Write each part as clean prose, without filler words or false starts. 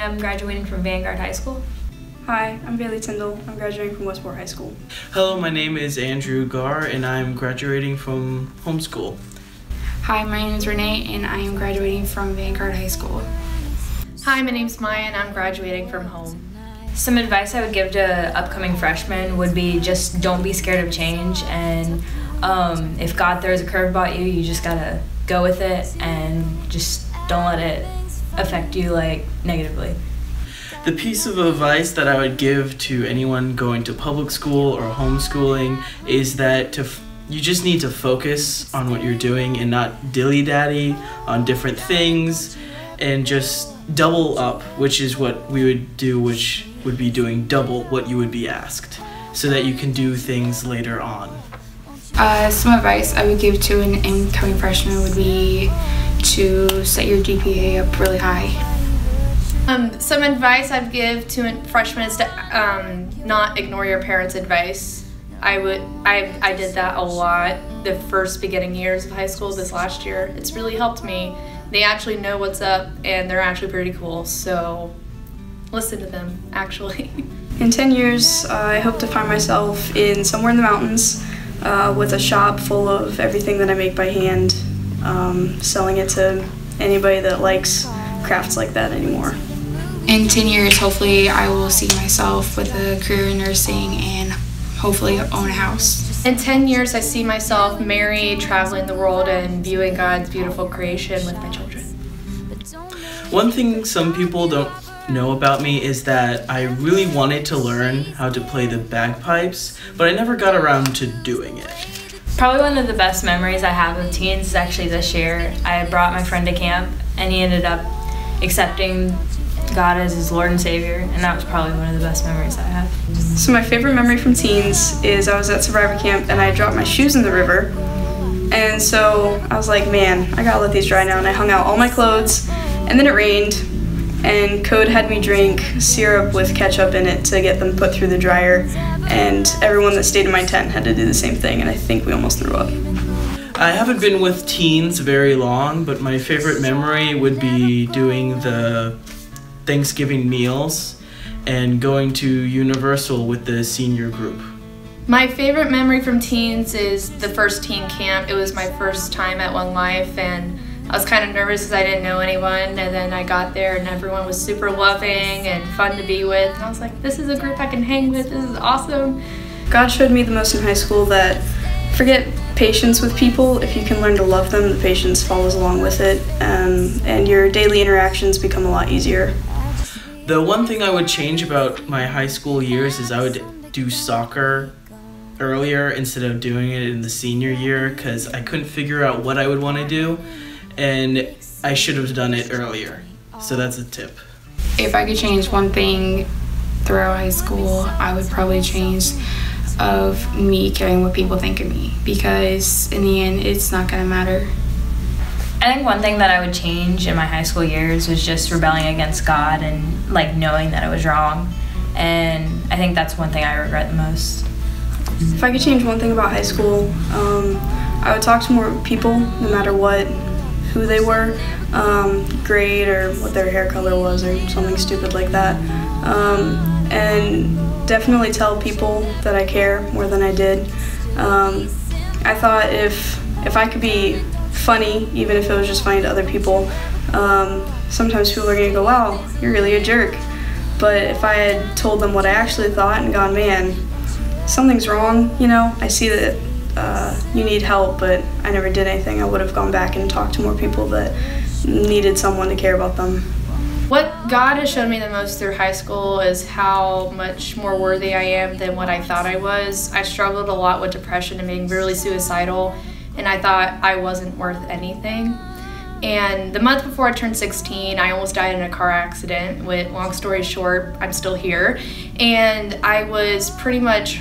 am graduating from Vanguard High School. Hi, I'm Bailey Tyndall. I'm graduating from Westport High School. Hello, my name is Andrew Gar, and I'm graduating from homeschool. Hi, my name is Renee, and I am graduating from Vanguard High School. Hi, my name's Maya, and I'm graduating from home. Some advice I would give to upcoming freshmen would be just don't be scared of change, and if God throws a curveball at you, you just gotta go with it and just don't let it affect you negatively. The piece of advice that I would give to anyone going to public school or homeschooling is that you just need to focus on what you're doing and not dilly-dally on different things, and just double up, which is what we would do, which would be doing double what you would be asked, so that you can do things later on. Some advice I would give to an incoming freshman would be to set your GPA up really high. Some advice I'd give to freshmen is to not ignore your parents' advice. I did that a lot the first beginning years of high school this last year. It's really helped me. They actually know what's up, and they're actually pretty cool, so listen to them, actually. In 10 years, I hope to find myself in somewhere in the mountains with a shop full of everything that I make by hand, selling it to anybody that likes crafts like that anymore. In 10 years, hopefully, I will see myself with a career in nursing and hopefully own a house. In 10 years, I see myself married, traveling the world, and viewing God's beautiful creation with my children. One thing some people don't know about me is that I really wanted to learn how to play the bagpipes, but I never got around to doing it. Probably one of the best memories I have of teens is actually this year. I brought my friend to camp, and he ended up accepting God as his Lord and Savior, and that was probably one of the best memories I have. So my favorite memory from teens is I was at Survivor Camp and I dropped my shoes in the river, and so I was like, man, I gotta let these dry now, and I hung out all my clothes, and then it rained, and Code had me drink syrup with ketchup in it to get them put through the dryer, and everyone that stayed in my tent had to do the same thing, and I think we almost threw up. I haven't been with teens very long, but my favorite memory would be doing the Thanksgiving meals and going to Universal with the senior group. My favorite memory from teens is the first teen camp. It was my first time at One Life, and I was kind of nervous because I didn't know anyone, and then I got there and everyone was super loving and fun to be with, and I was like, this is a group I can hang with, this is awesome. God showed me the most in high school that forget patience with people. If you can learn to love them, the patience follows along with it, and your daily interactions become a lot easier. The one thing I would change about my high school years is I would do soccer earlier instead of doing it in the senior year, because I couldn't figure out what I would want to do, and I should have done it earlier. So that's a tip. If I could change one thing throughout high school, I would probably change of me caring what people think of me, because in the end, it's not gonna matter. I think one thing that I would change in my high school years was just rebelling against God and knowing that it was wrong, and I think that's one thing I regret the most. If I could change one thing about high school, I would talk to more people, no matter what, who they were, grade, or what their hair color was, or something stupid like that, and definitely tell people that I care more than I did. I thought if I could be funny, even if it was just funny to other people, sometimes people are gonna go, wow, you're really a jerk. But if I had told them what I actually thought and gone, man, something's wrong, I see that you need help, but I never did anything, I would have gone back and talked to more people that needed someone to care about them. What God has shown me the most through high school is how much more worthy I am than what I thought I was. I struggled a lot with depression and being really suicidal, and I thought I wasn't worth anything. And the month before I turned 16, I almost died in a car accident. Long story short, I'm still here. And I was pretty much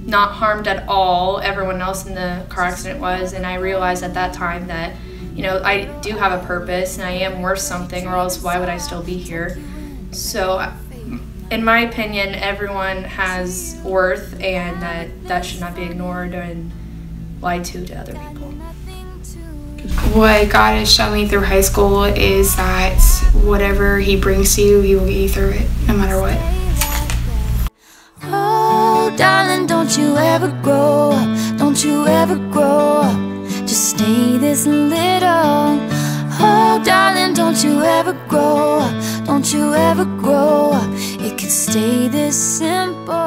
not harmed at all. Everyone else in the car accident was, and I realized at that time that I do have a purpose and I am worth something, or else why would I still be here? So in my opinion, everyone has worth, and that should not be ignored and lied to other people. What God has shown me through high school is that whatever he brings to you, he will get you through it, no matter what. Oh, darling, don't you ever grow up, don't you ever grow up, just stay this little. Oh, darling, don't you ever grow up, don't you ever grow up, it could stay this simple.